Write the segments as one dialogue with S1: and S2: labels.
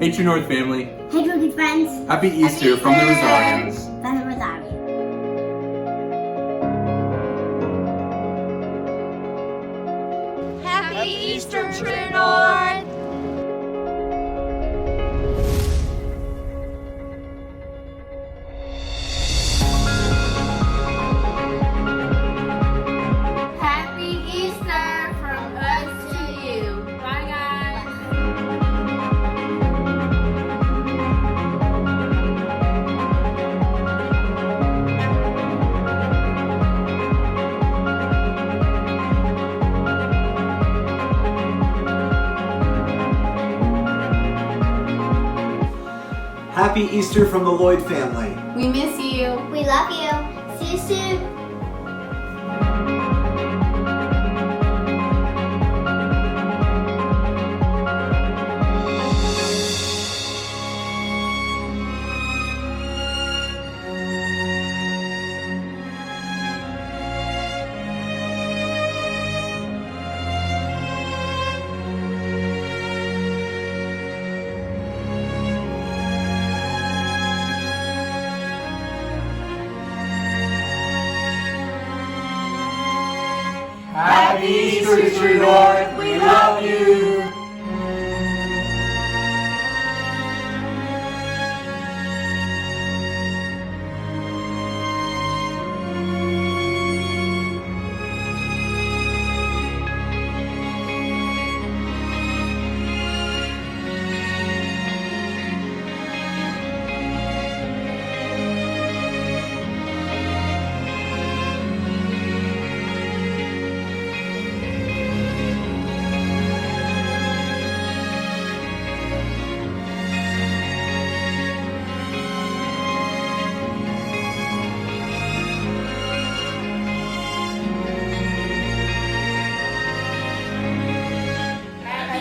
S1: Hey True North family.
S2: Hey True good friends.
S1: Happy Easter from the Rosarians.
S2: From the Rosarians.
S3: Happy Easter, True North! Happy Easter from us to you. Bye, guys.
S4: Happy Easter from the Lloyd family.
S3: We miss you.
S2: We love you. See you soon.
S1: Happy Easter True North. We love you.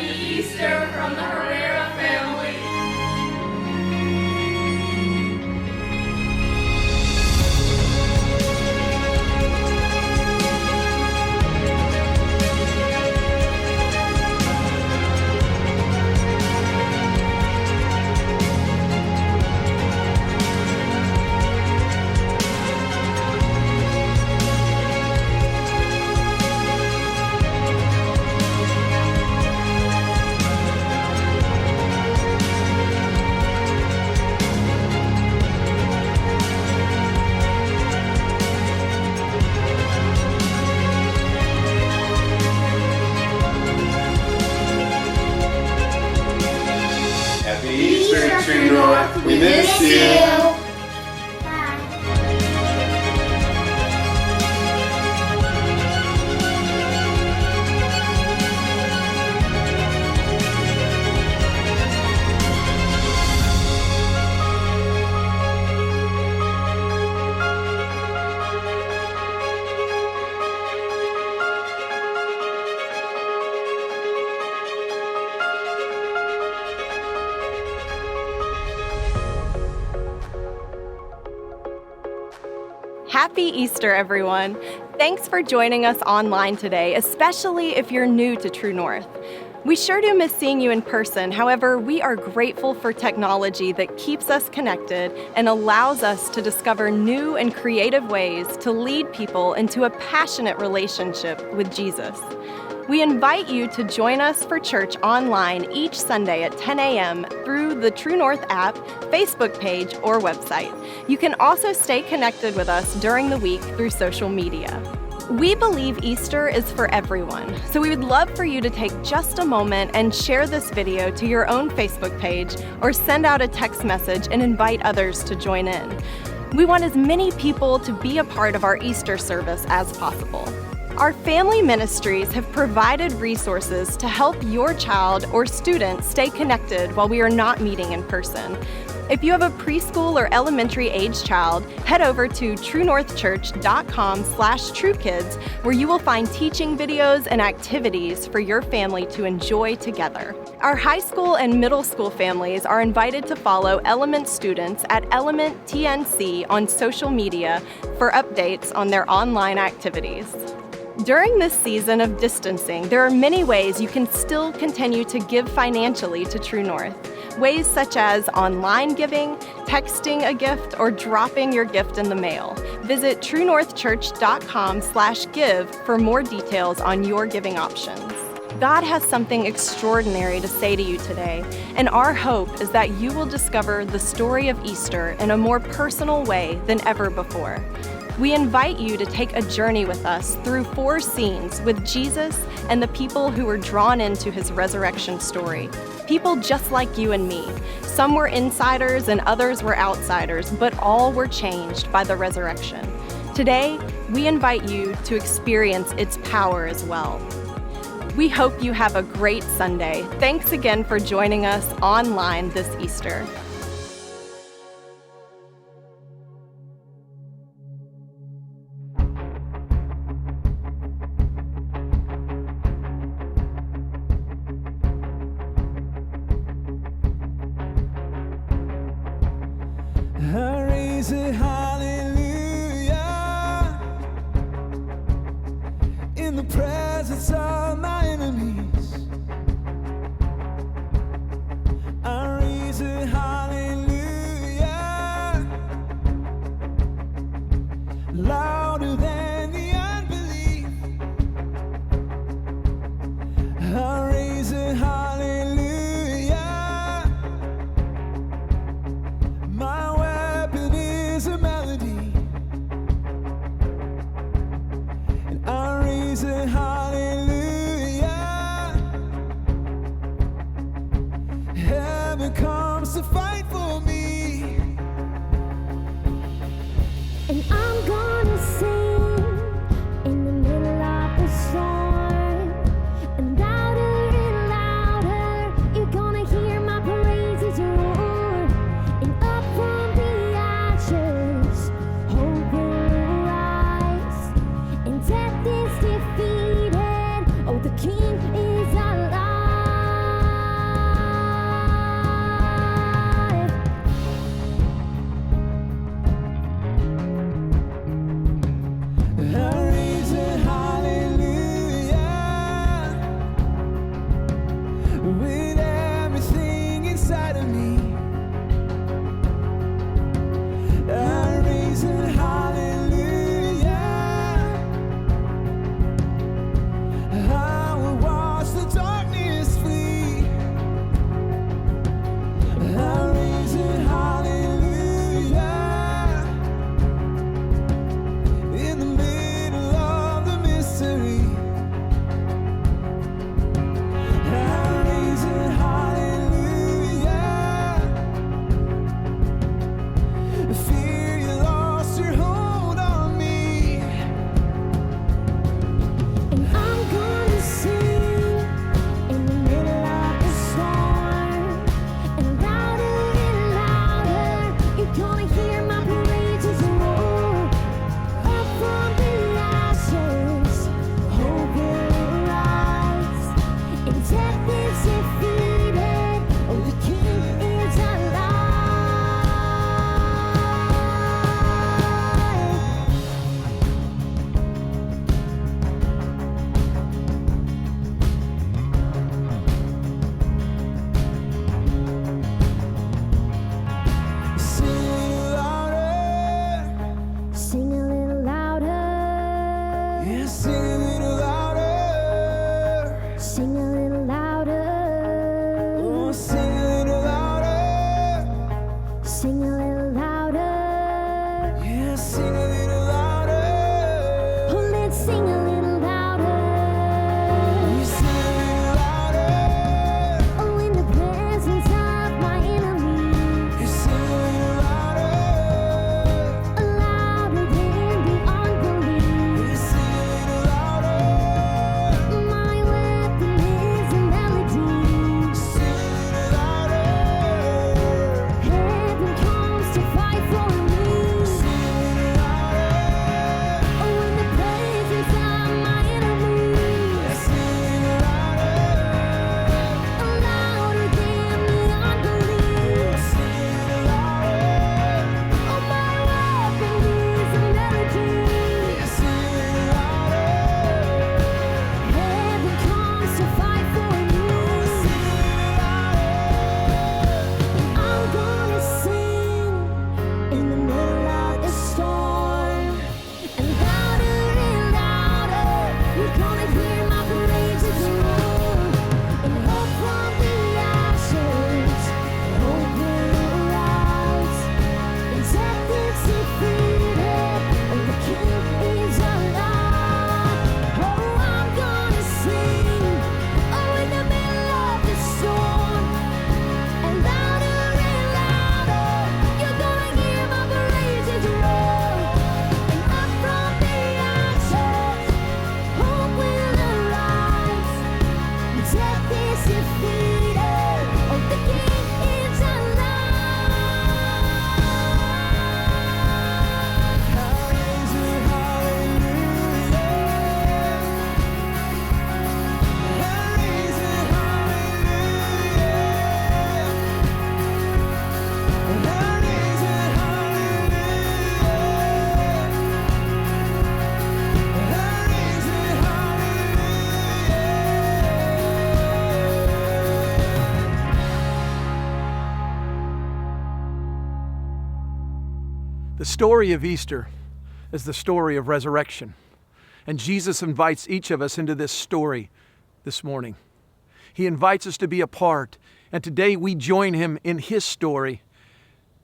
S3: Easter from the Herrera family.
S1: Happy Easter True North. We miss you.
S5: Happy Easter, everyone. Thanks for joining us online today, especially if you're new to True North. We sure do miss seeing you in person. However, we are grateful for technology that keeps us connected and allows us to discover new and creative ways to lead people into a passionate relationship with Jesus. We invite you to join us for church online each Sunday at 10 a.m. through the True North app, Facebook page, or website. You can also stay connected with us during the week through social media. We believe Easter is for everyone, so we would love for you to take just a moment and share this video to your own Facebook page or send out a text message and invite others to join in. We want as many people to be a part of our Easter service as possible. Our family ministries have provided resources to help your child or student stay connected while we are not meeting in person. If you have a preschool or elementary age child, head over to truenorthchurch.com/truekids, where you will find teaching videos and activities for your family to enjoy together. Our high school and middle school families are invited to follow Element students at Element TNC on social media for updates on their online activities. During this season of distancing, there are many ways you can still continue to give financially to True North. Ways such as online giving, texting a gift, or dropping your gift in the mail. Visit truenorthchurch.com/give for more details on your giving options. God has something extraordinary to say to you today, and our hope is that you will discover the story of Easter in a more personal way than ever before. We invite you to take a journey with us through 4 scenes with Jesus and the people who were drawn into his resurrection story. People just like you and me. Some were insiders and others were outsiders, but all were changed by the resurrection. Today, we invite you to experience its power as well. We hope you have a great Sunday. Thanks again for joining us online this Easter.
S6: I raise a hallelujah in the presence of my enemies. I raise a hallelujah louder than the unbelief. I raise a hallelujah. My weapon is a melody, and I raise a hallelujah. Heaven comes to fight for me,
S7: and I'm gonna sing in the middle of the storm, and louder, you're gonna hear my praises roar. And up from the ashes, hope will rise, and death is defeated. Oh, the King is alive.
S8: story of Easter is the story of resurrection. And Jesus invites each of us into this story this morning. He invites us to be a part. And today we join him in his story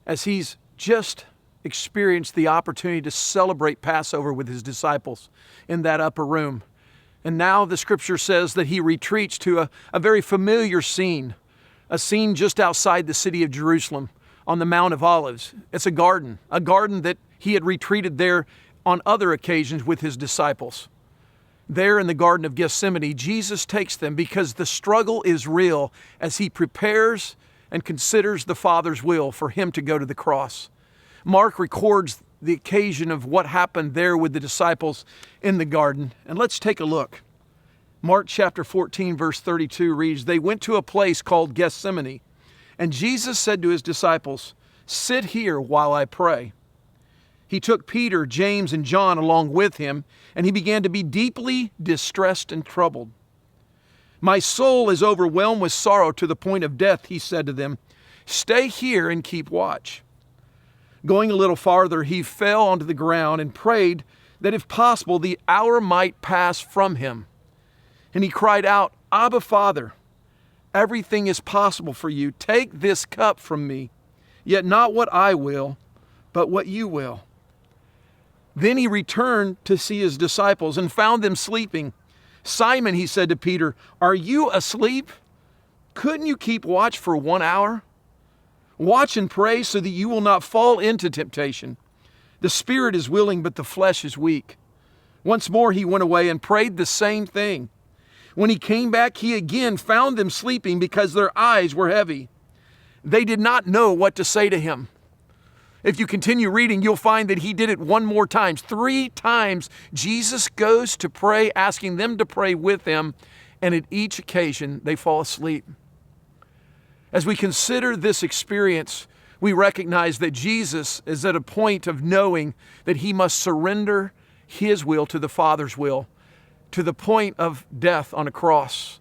S8: as he's just experienced the opportunity to celebrate Passover with his disciples in that upper room. And now the scripture says that he retreats to a very familiar scene, a scene just outside the city of Jerusalem on the Mount of Olives. It's a garden that he had retreated there on other occasions with his disciples. There in the Garden of Gethsemane, Jesus takes them because the struggle is real as he prepares and considers the Father's will for him to go to the cross. Mark records the occasion of what happened there with the disciples in the garden. And let's take a look. Mark chapter 14, verse 32 reads, "They went to a place called Gethsemane, and Jesus said to his disciples, 'Sit here while I pray.' He took Peter, James, and John along with him, and he began to be deeply distressed and troubled. 'My soul is overwhelmed with sorrow to the point of death,' he said to them. 'Stay here and keep watch.' Going a little farther, he fell onto the ground and prayed that if possible, the hour might pass from him. And he cried out, 'Abba, Father, everything is possible for you. Take this cup from me, yet not what I will, but what you will.' Then he returned to see his disciples and found them sleeping. 'Simon,' he said to Peter, 'are you asleep? Couldn't you keep watch for 1 hour? Watch and pray so that you will not fall into temptation. The spirit is willing, but the flesh is weak.' Once more he went away and prayed the same thing. When he came back, he again found them sleeping because their eyes were heavy. They did not know what to say to him." If you continue reading, you'll find that he did it one more time. 3 times Jesus goes to pray, asking them to pray with him, and at each occasion they fall asleep. As we consider this experience, we recognize that Jesus is at a point of knowing that he must surrender his will to the Father's will, to the point of death on a cross.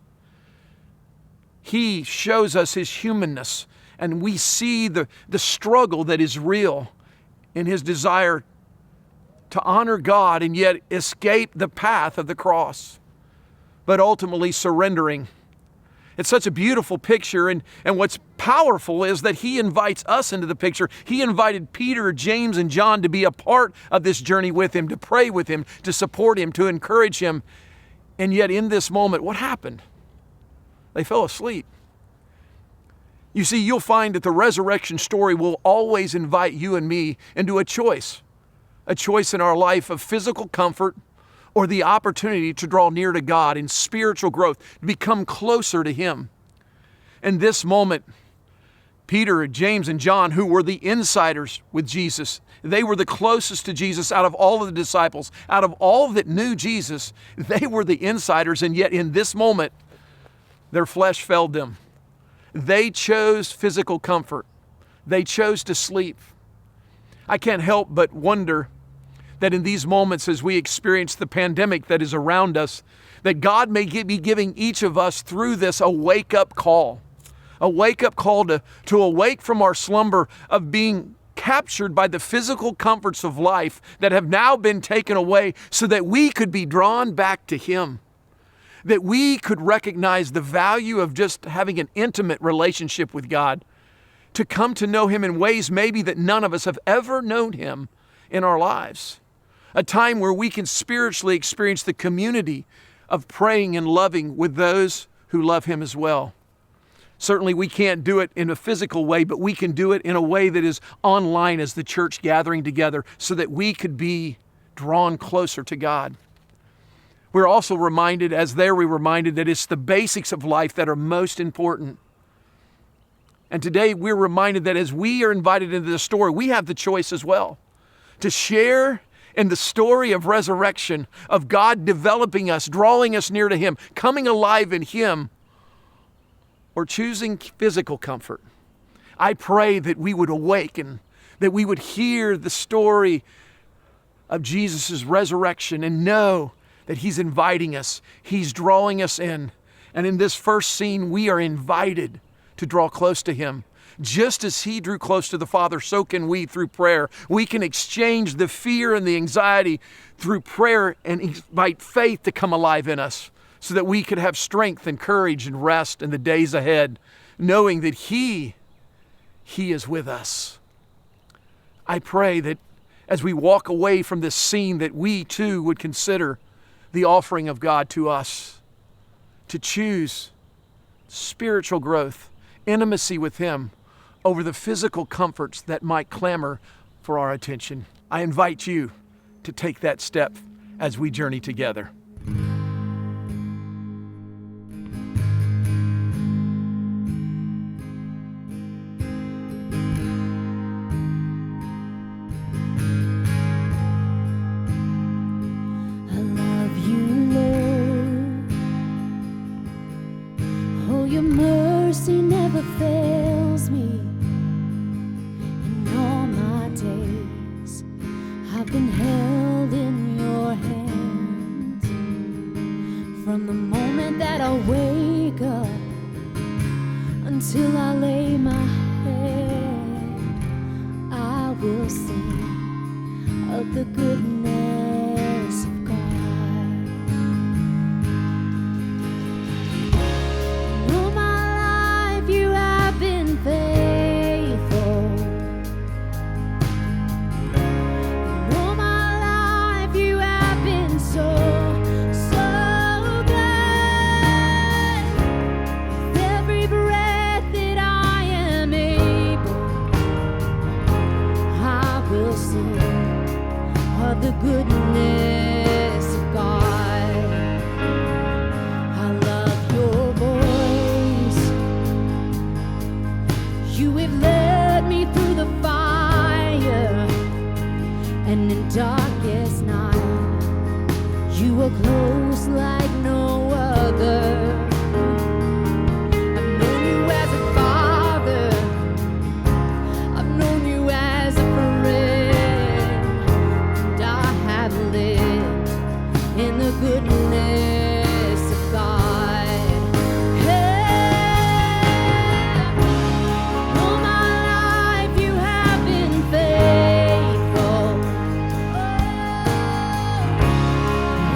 S8: He shows us his humanness, and we see the struggle that is real in his desire to honor God and yet escape the path of the cross, but ultimately surrendering. It's such a beautiful picture, and what's powerful is that he invites us into the picture. He invited Peter, James, and John to be a part of this journey with him, to pray with him, to support him, to encourage him. And yet in this moment, what happened? They fell asleep. You see, you'll find that the resurrection story will always invite you and me into a choice in our life of physical comfort or the opportunity to draw near to God in spiritual growth, to become closer to him. In this moment, Peter, James, and John, who were the insiders with Jesus, they were the closest to Jesus out of all of the disciples. Out of all that knew Jesus, they were the insiders, and yet in this moment, their flesh failed them. They chose physical comfort. They chose to sleep. I can't help but wonder that in these moments as we experience the pandemic that is around us, that God may be giving each of us through this a wake-up call. A wake-up call to awake from our slumber of being captured by the physical comforts of life that have now been taken away so that we could be drawn back to him. That we could recognize the value of just having an intimate relationship with God, to come to know him in ways maybe that none of us have ever known him in our lives. A time where we can spiritually experience the community of praying and loving with those who love him as well. Certainly we can't do it in a physical way, but we can do it in a way that is online as the church gathering together so that we could be drawn closer to God. We're also reminded, as they were reminded, that it's the basics of life that are most important. And today we're reminded that as we are invited into the story, we have the choice as well to share in the story of resurrection, of God developing us, drawing us near to him, coming alive in him, or choosing physical comfort. I pray that we would awaken, that we would hear the story of Jesus' resurrection and know that he's inviting us, he's drawing us in. And in this first scene, we are invited to draw close to him, Just as he drew close to the Father, so can we through prayer. We can exchange the fear and the anxiety through prayer and invite faith to come alive in us so that we could have strength and courage and rest in the days ahead, knowing that He is with us. I pray that as we walk away from this scene, that we too would consider the offering of God to us, to choose spiritual growth, intimacy with Him, over the physical comforts that might clamor for our attention. I invite you to take that step as we journey together.
S7: I love you, Lord. Oh, your mercy never fails me. In all my days, I've been held in your hands. From the moment that I wake up until I lay my head, I will sing of the goodness of God. And all my life you have been faithful. And all my life you have been so, so good. With every breath that I am able, I will sing of the goodness of God. I love your voice. You have led me through the fire, and in darkest night, you are close like no other. I've known you as a father. I've known you as a friend. And I have lived in the goodness of God. Yeah. All my life you have been faithful.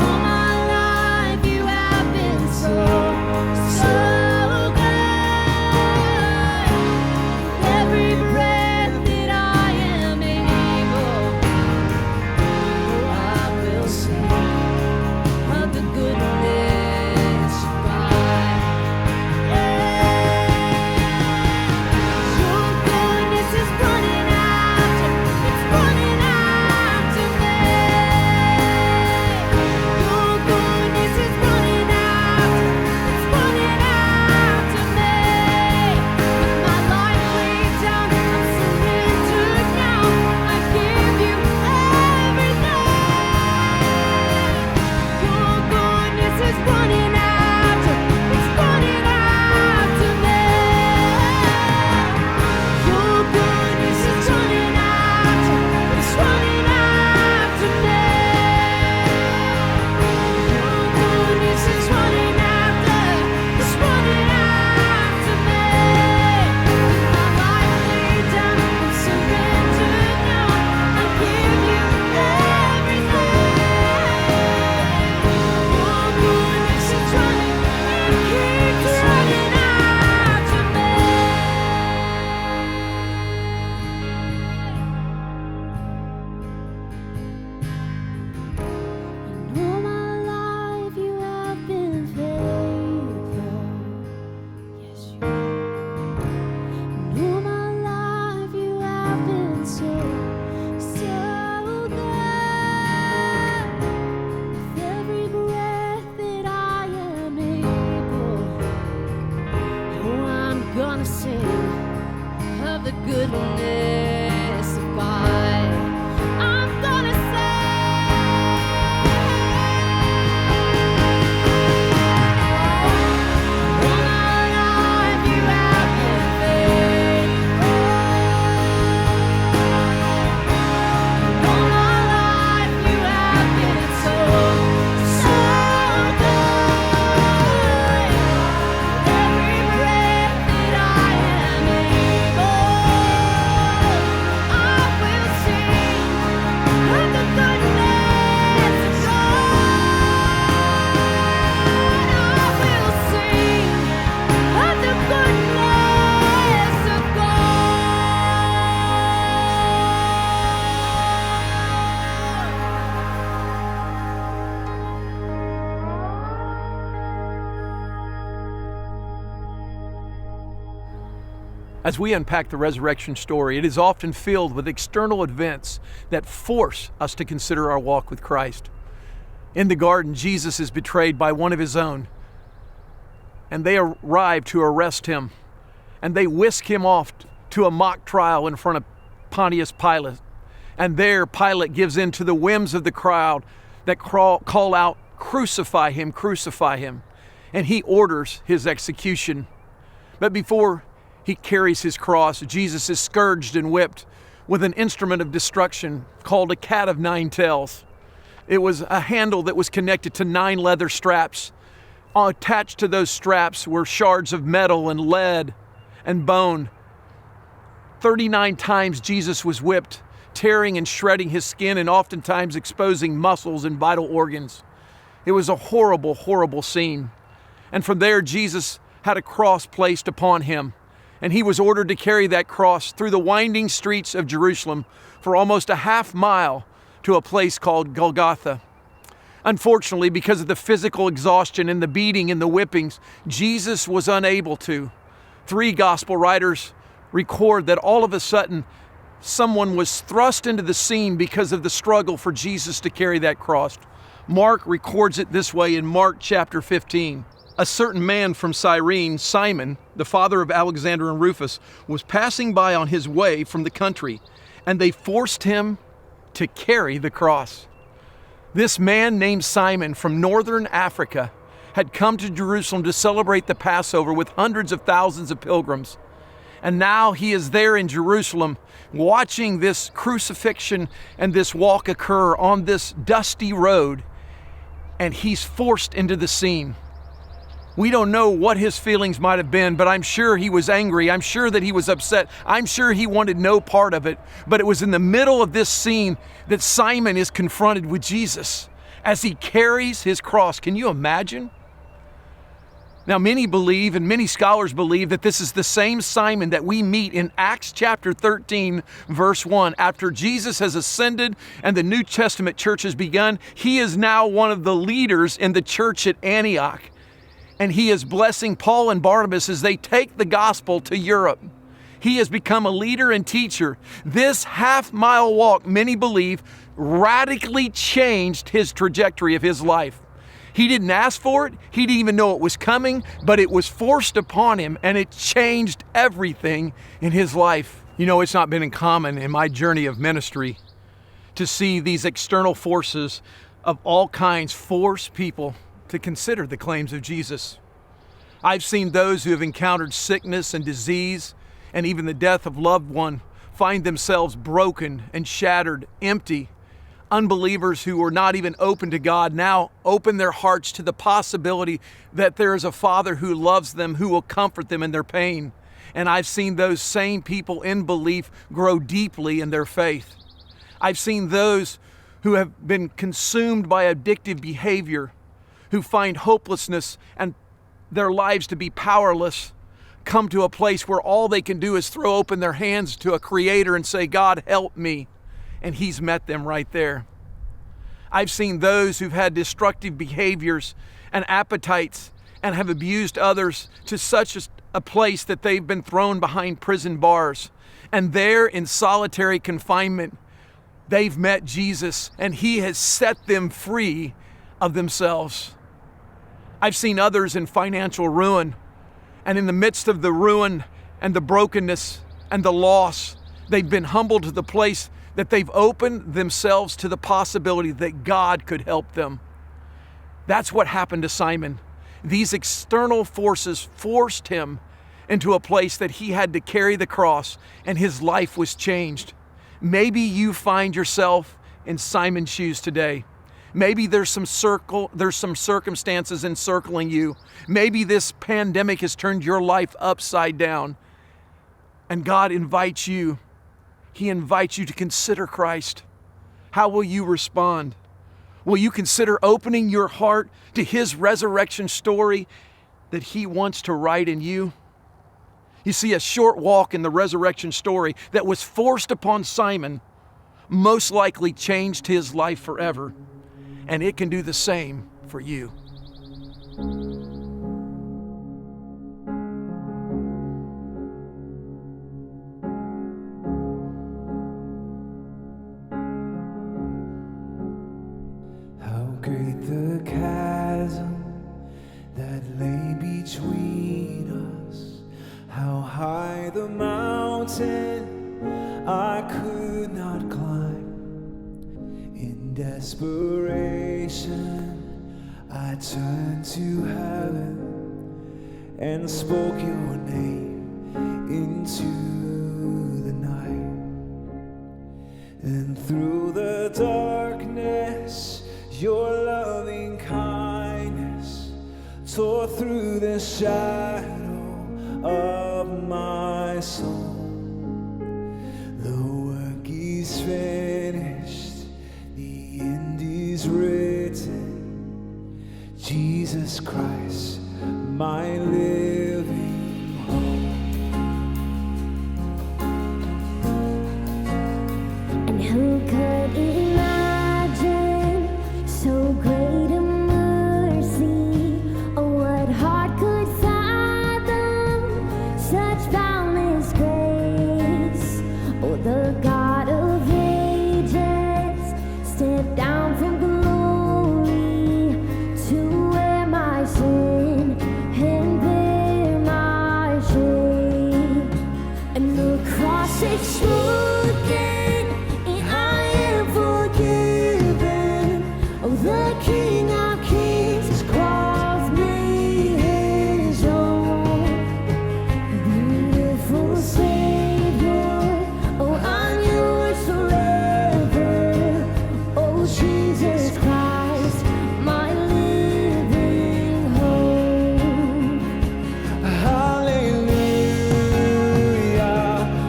S7: All my life you have been so,
S8: As we unpack the resurrection story, it is often filled with external events that force us to consider our walk with Christ. In the garden, Jesus is betrayed by one of his own, and they arrive to arrest him, and they whisk him off to a mock trial in front of Pontius Pilate. And there Pilate gives in to the whims of the crowd that call out, "Crucify him, crucify him." And he orders his execution. But before he carries his cross, Jesus is scourged and whipped with an instrument of destruction called a cat of nine tails. It was a handle that was connected to 9 leather straps. Attached to those straps were shards of metal and lead and bone. 39 times Jesus was whipped, tearing and shredding his skin and oftentimes exposing muscles and vital organs. It was a horrible, horrible scene. And from there, Jesus had a cross placed upon him, and he was ordered to carry that cross through the winding streets of Jerusalem for almost a half mile to a place called Golgotha. Unfortunately, because of the physical exhaustion and the beating and the whippings, Jesus was unable to. 3 gospel writers record that all of a sudden, someone was thrust into the scene because of the struggle for Jesus to carry that cross. Mark records it this way in Mark chapter 15. A certain man from Cyrene, Simon, the father of Alexander and Rufus, was passing by on his way from the country, and they forced him to carry the cross. This man named Simon from northern Africa had come to Jerusalem to celebrate the Passover with hundreds of thousands of pilgrims. And now he is there in Jerusalem watching this crucifixion and this walk occur on this dusty road, and he's forced into the scene. We don't know what his feelings might have been, but I'm sure he was angry. I'm sure that he was upset. I'm sure he wanted no part of it. But it was in the middle of this scene that Simon is confronted with Jesus as he carries his cross. Can you imagine? Now, many believe, and many scholars believe, that this is the same Simon that we meet in Acts chapter 13, verse 1. After Jesus has ascended and the New Testament church has begun, he is now one of the leaders in the church at Antioch. And he is blessing Paul and Barnabas as they take the gospel to Europe. He has become a leader and teacher. This half-mile walk, many believe, radically changed his trajectory of his life. He didn't ask for it. He didn't even know it was coming, but it was forced upon him, and it changed everything in his life. You know, it's not been uncommon in my journey of ministry to see these external forces of all kinds force people to consider the claims of Jesus. I've seen those who have encountered sickness and disease and even the death of loved one find themselves broken and shattered, empty. Unbelievers who were not even open to God now open their hearts to the possibility that there is a Father who loves them, who will comfort them in their pain. And I've seen those same people in belief grow deeply in their faith. I've seen those who have been consumed by addictive behavior, who find hopelessness and their lives to be powerless, come to a place where all they can do is throw open their hands to a Creator and say, "God, help me." And He's met them right there. I've seen those who've had destructive behaviors and appetites and have abused others to such a place that they've been thrown behind prison bars. And there in solitary confinement, they've met Jesus, and He has set them free of themselves. I've seen others in financial ruin, and in the midst of the ruin and the brokenness and the loss, they've been humbled to the place that they've opened themselves to the possibility that God could help them. That's what happened to Simon. These external forces forced him into a place that he had to carry the cross, and his life was changed. Maybe you find yourself in Simon's shoes today. Maybe there's some circumstances encircling you. Maybe this pandemic has turned your life upside down. And God invites you. He invites you to consider Christ. How will you respond? Will you consider opening your heart to His resurrection story that He wants to write in you? You see, a short walk in the resurrection story that was forced upon Simon most likely changed his life forever. And it can do the same for you.
S6: great the chasm that lay between us, how high the mountain I could not climb. In desperation I turned to heaven and spoke your name into the night. And through the darkness, your loving kindness tore through the shadow of my soul. The work is finished, the end is written. Jesus Christ, my living hope.
S7: And who could imagine so great a mercy? Oh, what heart could fathom such boundless grace? Oh, the God of ages stepped down from glory to wear my sin and bear my shame. And the cross is spoken, and I am forgiven. Oh, the King of Kings calls me his own. Beautiful Savior, oh, I'm yours forever. Oh, Jesus Christ, my living hope.
S6: Hallelujah,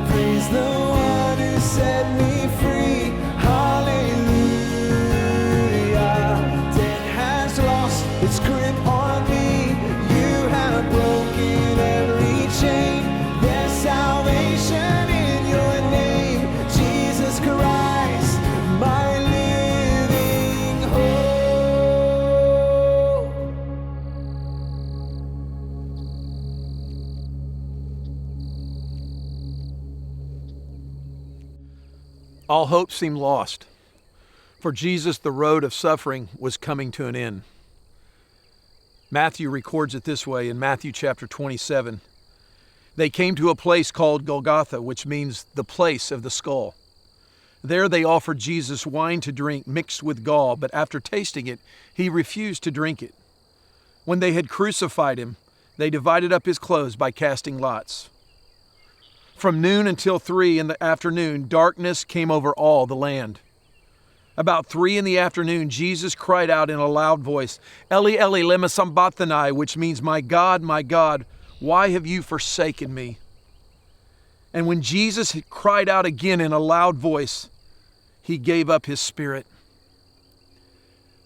S6: praise the one who set me free. Hallelujah, death has lost its grip on me. You have broken every chain. There's salvation in your name, Jesus Christ, my living hope.
S8: All hope seemed lost. For Jesus, the road of suffering was coming to an end. Matthew records it this way in Matthew chapter 27. They came to a place called Golgotha, which means the place of the skull. There they offered Jesus wine to drink mixed with gall, but after tasting it, he refused to drink it. When they had crucified him, they divided up his clothes by casting lots. From noon until 3 in the afternoon, darkness came over all the land. About 3 in the afternoon, Jesus cried out in a loud voice, Eli, Eli, lema sabachthani, which means, my God, why have you forsaken me? And when Jesus had cried out again in a loud voice, he gave up his spirit.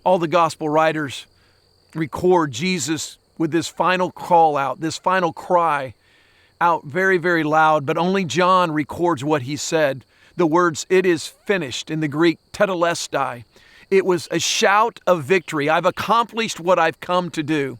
S8: All the gospel writers record Jesus with this final call out, this final cry out very, very loud, but only John records what he said. The words, it is finished, in the Greek, tetelestai. It was a shout of victory. I've accomplished what I've come to do.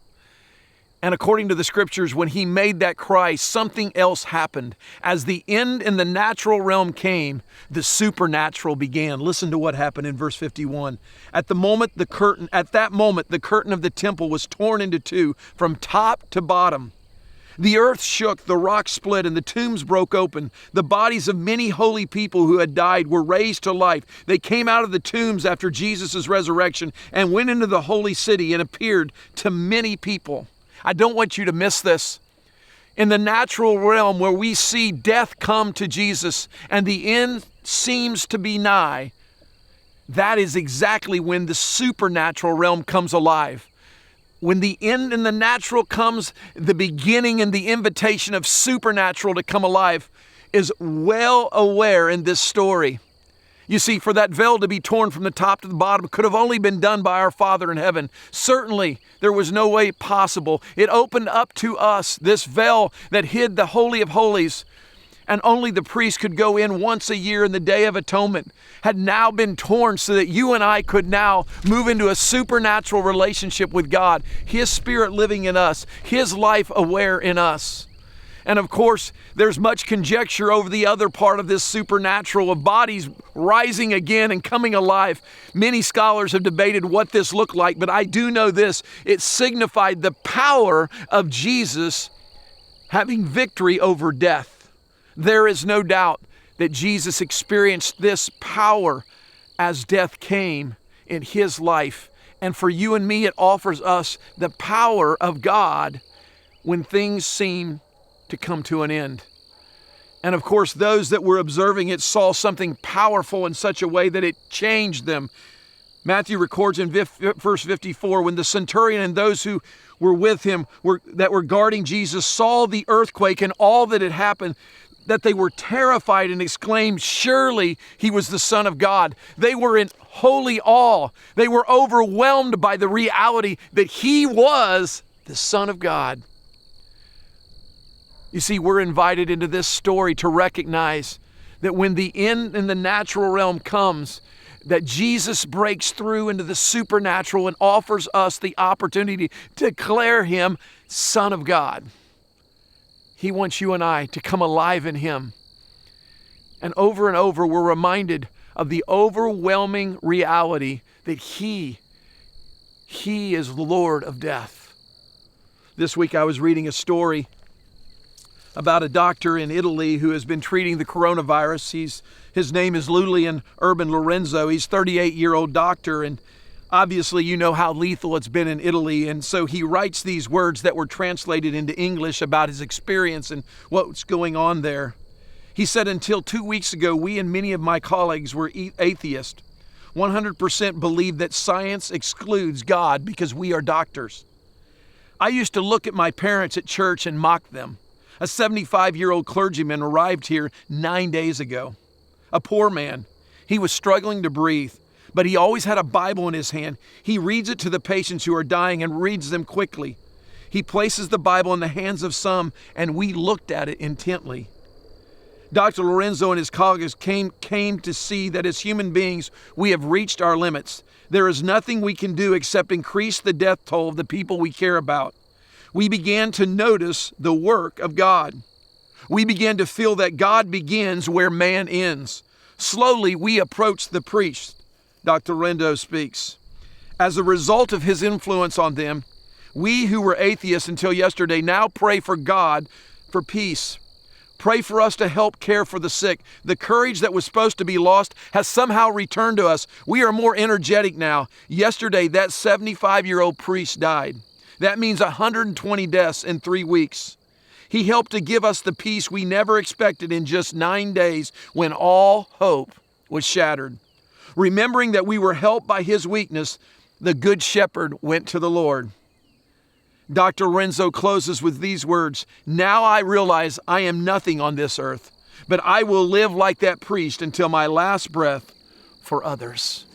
S8: And according to the scriptures, when he made that cry, something else happened. As the end in the natural realm came, the supernatural began. Listen to what happened in verse 51. At that moment, the curtain of the temple was torn into two from top to bottom. The earth shook, the rocks split, and the tombs broke open. The bodies of many holy people who had died were raised to life. They came out of the tombs after Jesus' resurrection and went into the holy city and appeared to many people. I don't want you to miss this. In the natural realm where we see death come to Jesus and the end seems to be nigh, that is exactly when the supernatural realm comes alive. When the end in the natural comes, the beginning and the invitation of supernatural to come alive is well aware in this story. You see, for that veil to be torn from the top to the bottom could have only been done by our Father in heaven. Certainly, there was no way possible. It opened up to us this veil that hid the Holy of Holies, and only the priest could go in once a year in the Day of Atonement, had now been torn so that you and I could now move into a supernatural relationship with God, His Spirit living in us, His life aware in us. And of course, there's much conjecture over the other part of this supernatural of bodies rising again and coming alive. Many scholars have debated what this looked like, but I do know this. It signified the power of Jesus having victory over death. There is no doubt that Jesus experienced this power as death came in his life. And for you and me, it offers us the power of God when things seem to come to an end. And of course, those that were observing it saw something powerful in such a way that it changed them. Matthew records in verse 54, when the centurion and those who were with him that were guarding Jesus saw the earthquake and all that had happened, that they were terrified and exclaimed, "Surely he was the Son of God." They were in holy awe. They were overwhelmed by the reality that he was the Son of God. You see, we're invited into this story to recognize that when the end in the natural realm comes, that Jesus breaks through into the supernatural and offers us the opportunity to declare him Son of God. He wants you and I to come alive in him. And over, we're reminded of the overwhelming reality that he is Lord of death. This week I was reading a story about a doctor in Italy who has been treating the coronavirus. His name is Lulian Urban Lorenzo. He's a 38-year-old doctor, and obviously you know how lethal it's been in Italy. And so he writes these words that were translated into English about his experience and what's going on there. He said, "Until 2 weeks ago, we and many of my colleagues were atheists. 100% believe that science excludes God because we are doctors. I used to look at my parents at church and mock them. A 75-year-old clergyman arrived here 9 days ago. A poor man. He was struggling to breathe, but he always had a Bible in his hand. He reads it to the patients who are dying and reads them quickly. He places the Bible in the hands of some, and we looked at it intently. Dr. Lorenzo and his colleagues came to see that as human beings, we have reached our limits. There is nothing we can do except increase the death toll of the people we care about. We began to notice the work of God. We began to feel that God begins where man ends. Slowly, we approached the priest," Dr. Lorenzo speaks. "As a result of his influence on them, we who were atheists until yesterday now pray for God for peace. Pray for us to help care for the sick. The courage that was supposed to be lost has somehow returned to us. We are more energetic now. Yesterday, that 75-year-old priest died. That means 120 deaths in 3 weeks. He helped to give us the peace we never expected in just 9 days when all hope was shattered. Remembering that we were helped by his weakness, the Good Shepherd went to the Lord." Dr. Lorenzo closes with these words, "Now I realize I am nothing on this earth, but I will live like that priest until my last breath for others."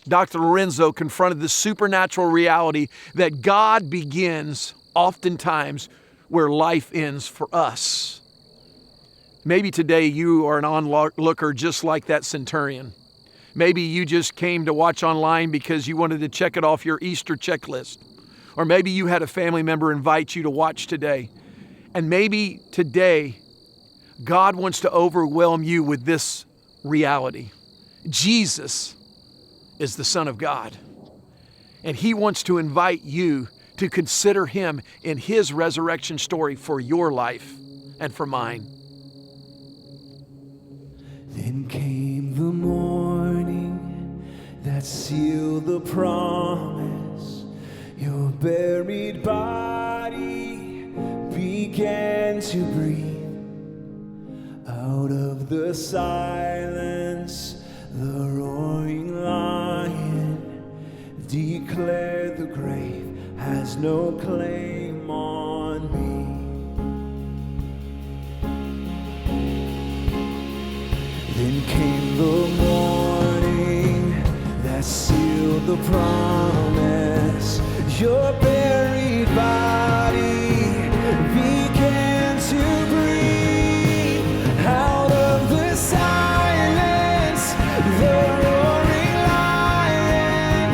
S8: Dr. Lorenzo confronted the supernatural reality that God begins oftentimes where life ends for us. Maybe today you are an onlooker just like that centurion. Maybe you just came to watch online because you wanted to check it off your Easter checklist. Or maybe you had a family member invite you to watch today. And maybe today, God wants to overwhelm you with this reality. Jesus is the Son of God. And he wants to invite you to consider him in his resurrection story for your life and for mine.
S6: Then came the morning that sealed the promise. Your buried body began to breathe. Out of the silence, the roaring lion declared the grave has no claim on me. Then came the morning that sealed the promise. Your buried body began to breathe. Out of the silence, the roaring lion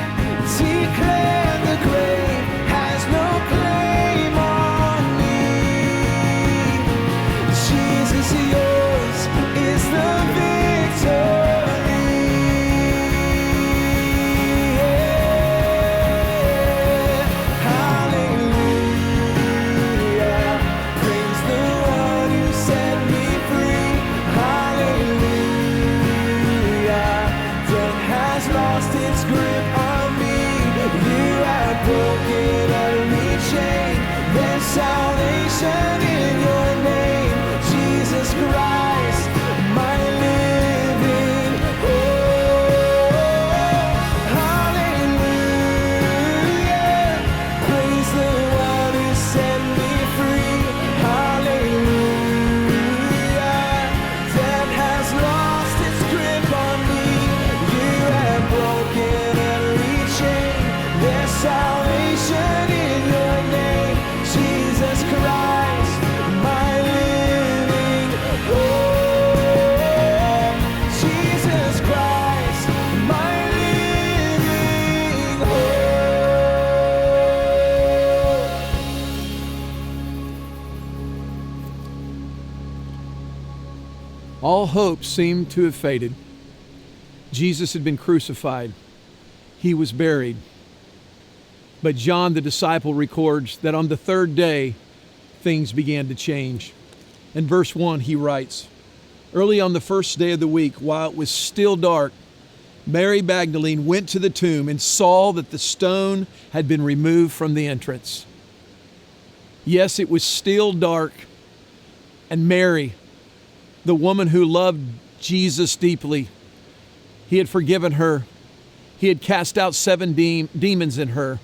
S6: declared the grave has no claim on me.
S8: all hope seemed to have faded. Jesus had been crucified. He was buried. But John, the disciple, records that on the third day, things began to change. In verse 1, he writes, "Early on the first day of the week, while it was still dark, Mary Magdalene went to the tomb and saw that the stone had been removed from the entrance." Yes, it was still dark, and Mary, the woman who loved Jesus deeply, he had forgiven her. He had cast out 7 demons in her.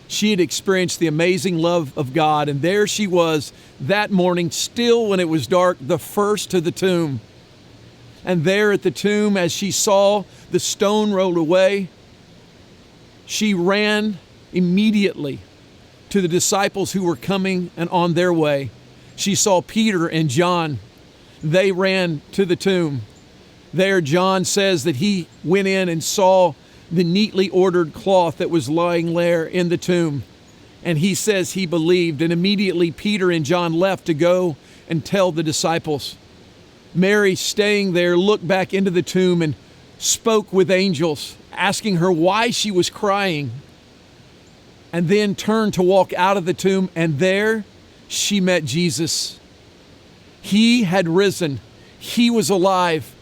S8: She had experienced the amazing love of God, and there she was that morning, still when it was dark, the first to the tomb. And there at the tomb, as she saw the stone rolled away, she ran immediately to the disciples who were coming and on their way. She saw Peter and John. They ran to the tomb. There, John says that he went in and saw the neatly ordered cloth that was lying there in the tomb. And he says he believed, and immediately Peter and John left to go and tell the disciples. Mary, staying there, looked back into the tomb and spoke with angels, asking her why she was crying, and then turned to walk out of the tomb, and there she met Jesus. He had risen. He was alive.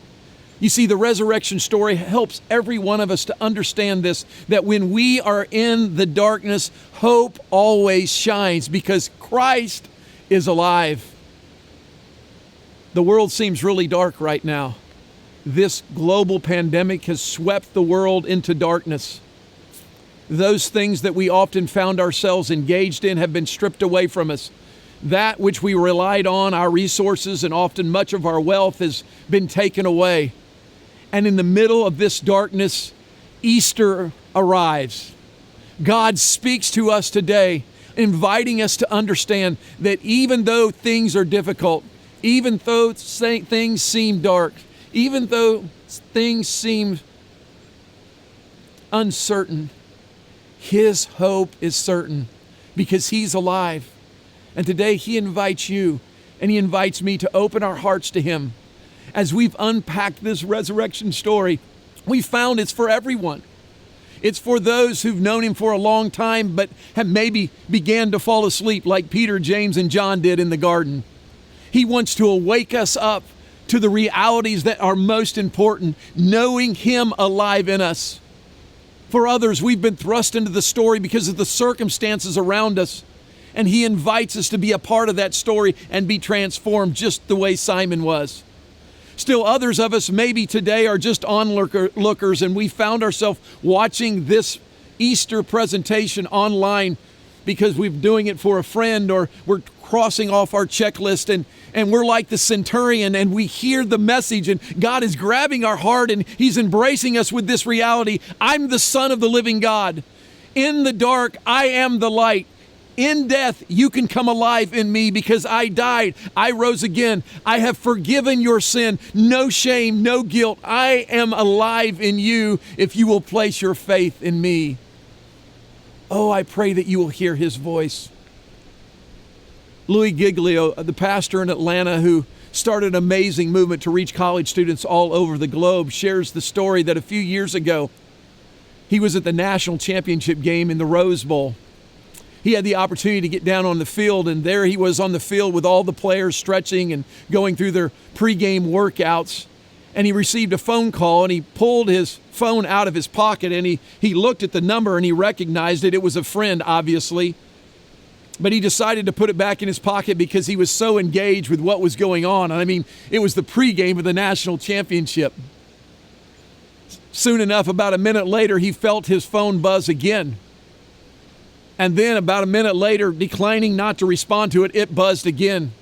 S8: You see, the resurrection story helps every one of us to understand this, that when we are in the darkness, hope always shines because Christ is alive. The world seems really dark right now. This global pandemic has swept the world into darkness. Those things that we often found ourselves engaged in have been stripped away from us. That which we relied on, our resources, and often much of our wealth has been taken away. And in the middle of this darkness, Easter arrives. God speaks to us today, inviting us to understand that even though things are difficult, even though things seem dark, even though things seem uncertain, His hope is certain because He's alive. And today He invites you and He invites me to open our hearts to Him. As we've unpacked this resurrection story, we found it's for everyone. It's for those who've known Him for a long time but have maybe began to fall asleep like Peter, James, and John did in the garden. He wants to awake us up to the realities that are most important, knowing Him alive in us. For others, we've been thrust into the story because of the circumstances around us, and He invites us to be a part of that story and be transformed just the way Simon was. Still others of us maybe today are just onlookers, and we found ourselves watching this Easter presentation online because we're doing it for a friend, or we're crossing off our checklist, and we're like the centurion, and we hear the message, and God is grabbing our heart and He's embracing us with this reality. I'm the Son of the living God. In the dark, I am the light. In death, you can come alive in me because I died. I rose again. I have forgiven your sin. No shame, no guilt. I am alive in you if you will place your faith in me. Oh, I pray that you will hear His voice. Louis Giglio, the pastor in Atlanta who started an amazing movement to reach college students all over the globe, shares the story that a few years ago, he was at the national championship game in the Rose Bowl. He had the opportunity to get down on the field, and there he was on the field with all the players stretching and going through their pregame workouts. And he received a phone call, and he pulled his phone out of his pocket, and he looked at the number and he recognized it. It was a friend, obviously. But he decided to put it back in his pocket because he was so engaged with what was going on. I mean, it was the pregame of the national championship. Soon enough, about a minute later, he felt his phone buzz again. And then about a minute later, declining not to respond to it, it buzzed again.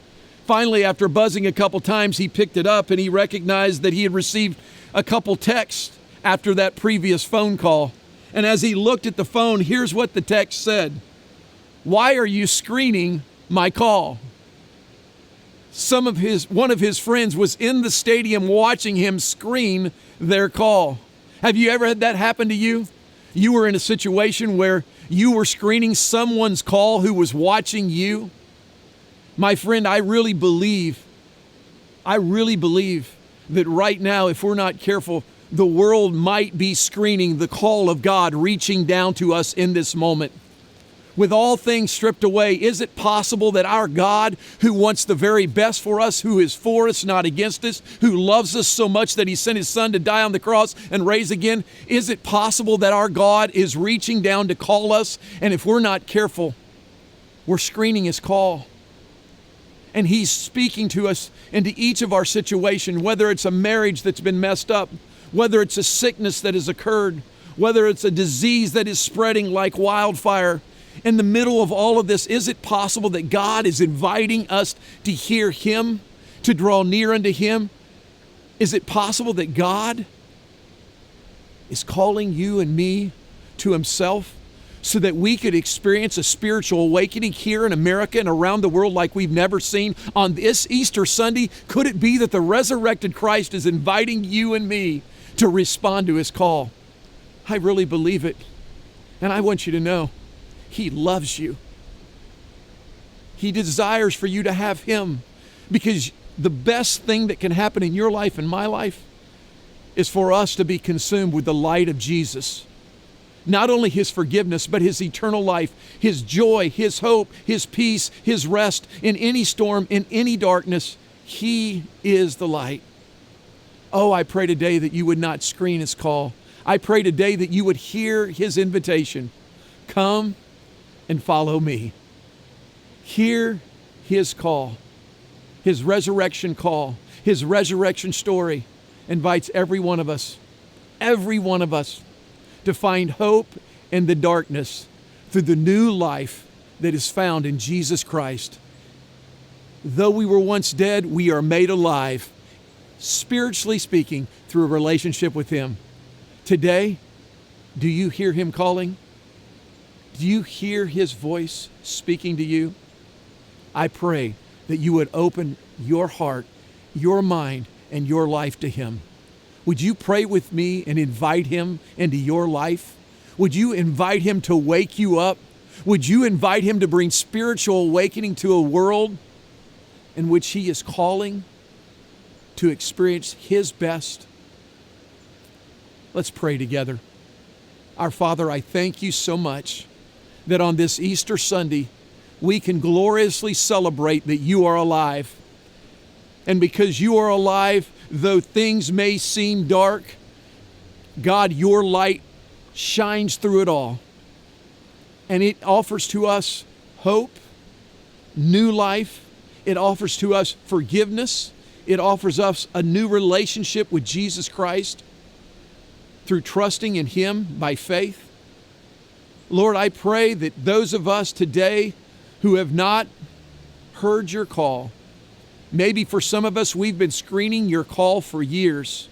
S8: Finally, after buzzing a couple times, he picked it up and he recognized that he had received a couple texts after that previous phone call. And as he looked at the phone, here's what the text said. "Why are you screening my call?" One of his friends was in the stadium watching him screen their call. Have you ever had that happen to you? You were in a situation where you were screening someone's call who was watching you. My friend, I really believe that right now, if we're not careful, the world might be screening the call of God reaching down to us in this moment. With all things stripped away, is it possible that our God, who wants the very best for us, who is for us, not against us, who loves us so much that he sent his son to die on the cross and raise again, is it possible that our God is reaching down to call us? And if we're not careful, we're screening his call. And he's speaking to us into each of our situation, whether it's a marriage that's been messed up, whether it's a sickness that has occurred, whether it's a disease that is spreading like wildfire. In the middle of all of this, is it possible that God is inviting us to hear him, to draw near unto him? Is it possible that God is calling you and me to himself so that we could experience a spiritual awakening here in America and around the world like we've never seen on this Easter Sunday? Could it be that the resurrected Christ is inviting you and me to respond to his call? I really believe it. And I want you to know, he loves you. He desires for you to have him, because the best thing that can happen in your life and my life is for us to be consumed with the light of Jesus. Not only his forgiveness, but his eternal life, his joy, his hope, his peace, his rest in any storm, in any darkness. He is the light. Oh, I pray today that you would not screen his call. I pray today that you would hear his invitation. Come and follow me. Hear his call, his resurrection call, his resurrection story invites every one of us to find hope in the darkness through the new life that is found in Jesus Christ. Though we were once dead, we are made alive, spiritually speaking, through a relationship with him. Today, do you hear him calling? Do you hear his voice speaking to you? I pray that you would open your heart, your mind, and your life to him. Would you pray with me and invite him into your life? Would you invite him to wake you up? Would you invite him to bring spiritual awakening to a world in which he is calling to experience his best? Let's pray together. Our Father, I thank you so much that on this Easter Sunday, we can gloriously celebrate that you are alive. And because you are alive, though things may seem dark, God, your light shines through it all. And it offers to us hope, new life. It offers to us forgiveness. It offers us a new relationship with Jesus Christ through trusting in him by faith. Lord, I pray that those of us today who have not heard your call, maybe for some of us, we've been screening your call for years.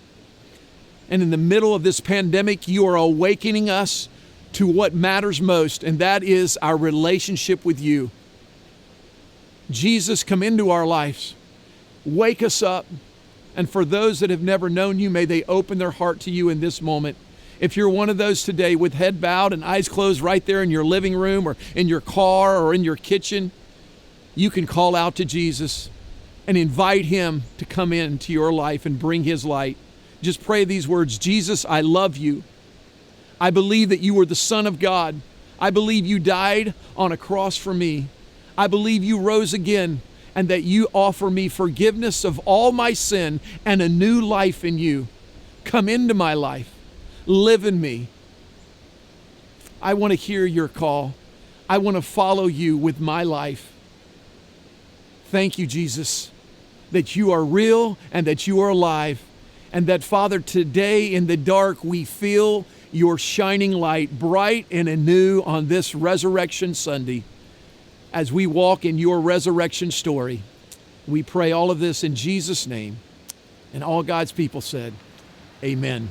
S8: And in the middle of this pandemic, you are awakening us to what matters most, and that is our relationship with you. Jesus, come into our lives. Wake us up. And for those that have never known you, may they open their heart to you in this moment. If you're one of those today with head bowed and eyes closed right there in your living room or in your car or in your kitchen, you can call out to Jesus and invite him to come into your life and bring his light. Just pray these words: Jesus, I love you. I believe that you were the Son of God. I believe you died on a cross for me. I believe you rose again and that you offer me forgiveness of all my sin and a new life in you. Come into my life. Live in me. I want to hear your call. I want to follow you with my life. Thank you, Jesus, that you are real and that you are alive. And that, Father, today in the dark, we feel your shining light bright and anew on this Resurrection Sunday as we walk in your resurrection story. We pray all of this in Jesus' name. And all God's people said, amen.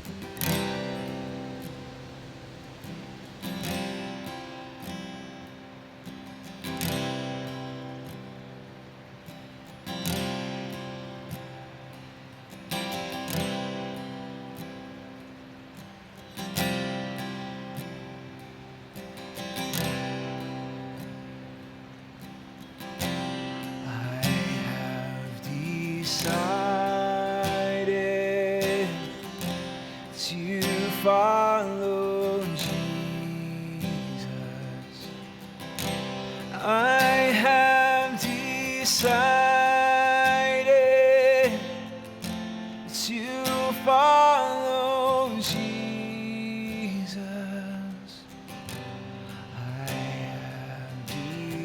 S6: I have decided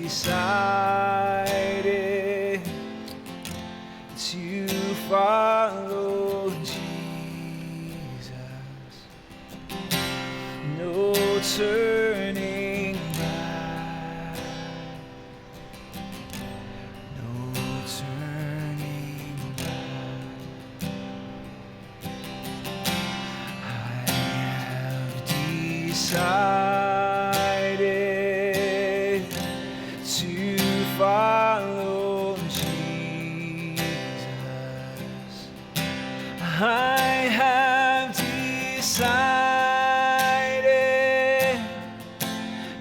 S6: decided to follow Jesus. No turning back. No turning back. I have decided to follow Jesus. I have decided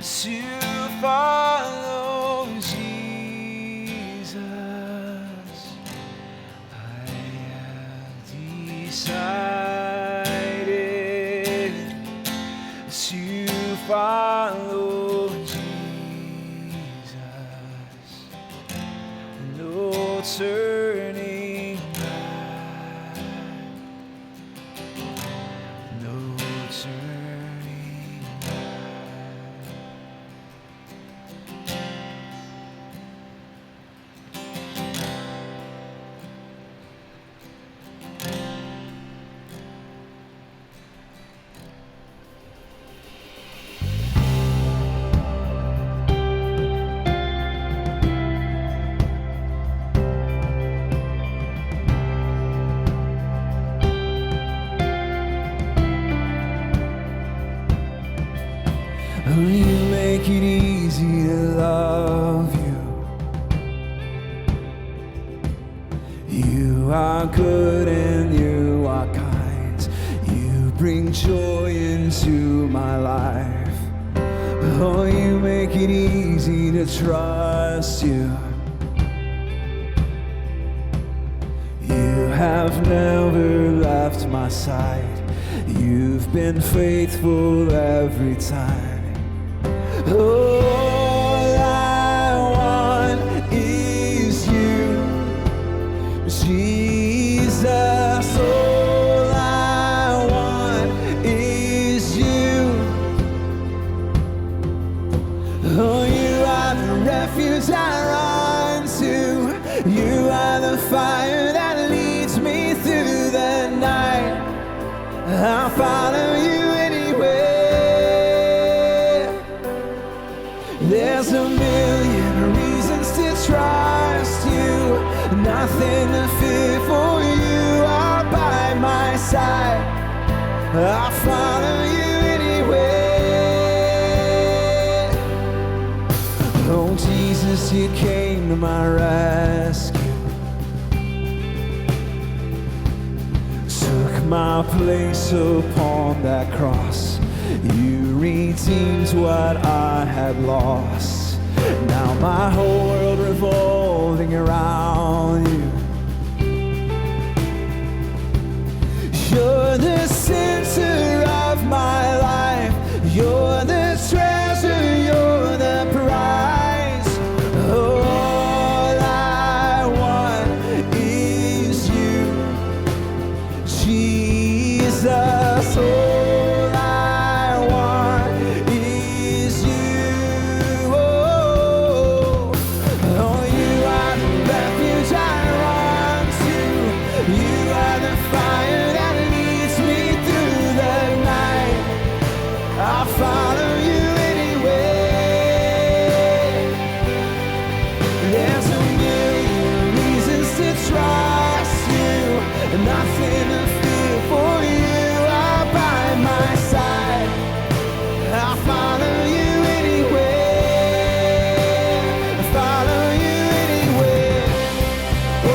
S6: to follow Jesus. I have decided to follow Jesus. No turning back. No turning back. Oh, you make it easy to love you. You are good and you are kind. You bring joy into my life. Oh, you make it easy to trust you. You have never left my side. You've been faithful every time. All I want is you, Jesus. All I want is you. Oh, you are the refuge I run to. You are the fire that leads me through the night. I'll follow you anywhere. There's a million reasons to trust you. Nothing to fear, for you are by my side. I'll follow you anywhere. Oh, Jesus, you came to my rescue. Took my place upon that cross. You redeemed what I had lost. Now my whole world revolving around you. You're the center of my life. You're the treasure, you're the prize. All I want is you, Jesus. All I want is you. Oh, you are the refuge I run to. You are the fire that leads me through the night. I'll follow you anywhere. There's a million reasons to trust you. Nothing to fear, for you are by my side. I'll follow you anywhere. Follow you anywhere. Oh,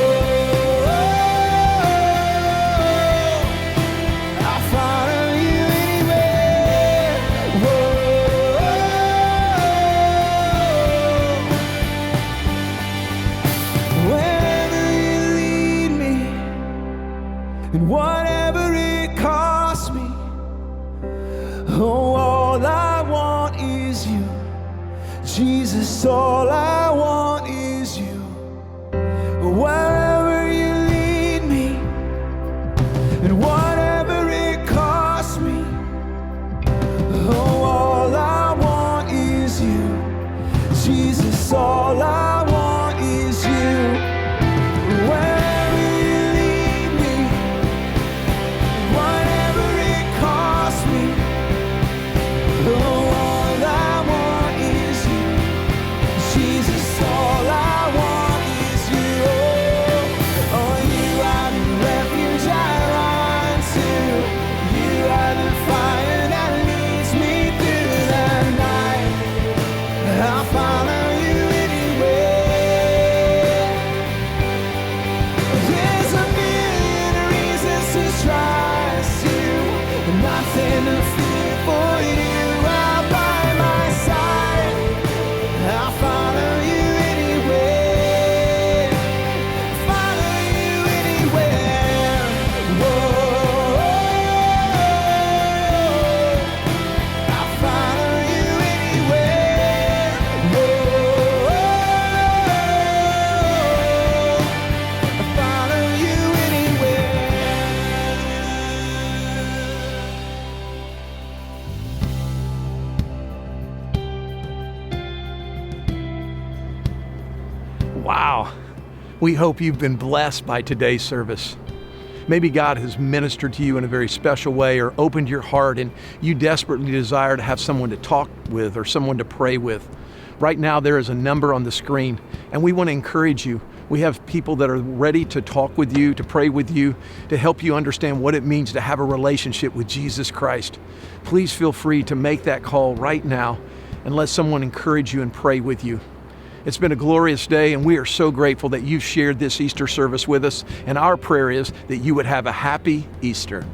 S6: I'll follow you anywhere. Wherever you lead me, and whatever it costs me. Oh, all I want is you, Jesus. All I want is you. Wherever you lead me, and whatever it costs me. Oh, all I want is you, Jesus. All
S8: Wow. We hope you've been blessed by today's service. Maybe God has ministered to you in a very special way or opened your heart and you desperately desire to have someone to talk with or someone to pray with. Right now there is a number on the screen and we want to encourage you. We have people that are ready to talk with you, to pray with you, to help you understand what it means to have a relationship with Jesus Christ. Please feel free to make that call right now and let someone encourage you and pray with you. It's been a glorious day, and we are so grateful that you've shared this Easter service with us. And our prayer is that you would have a happy Easter.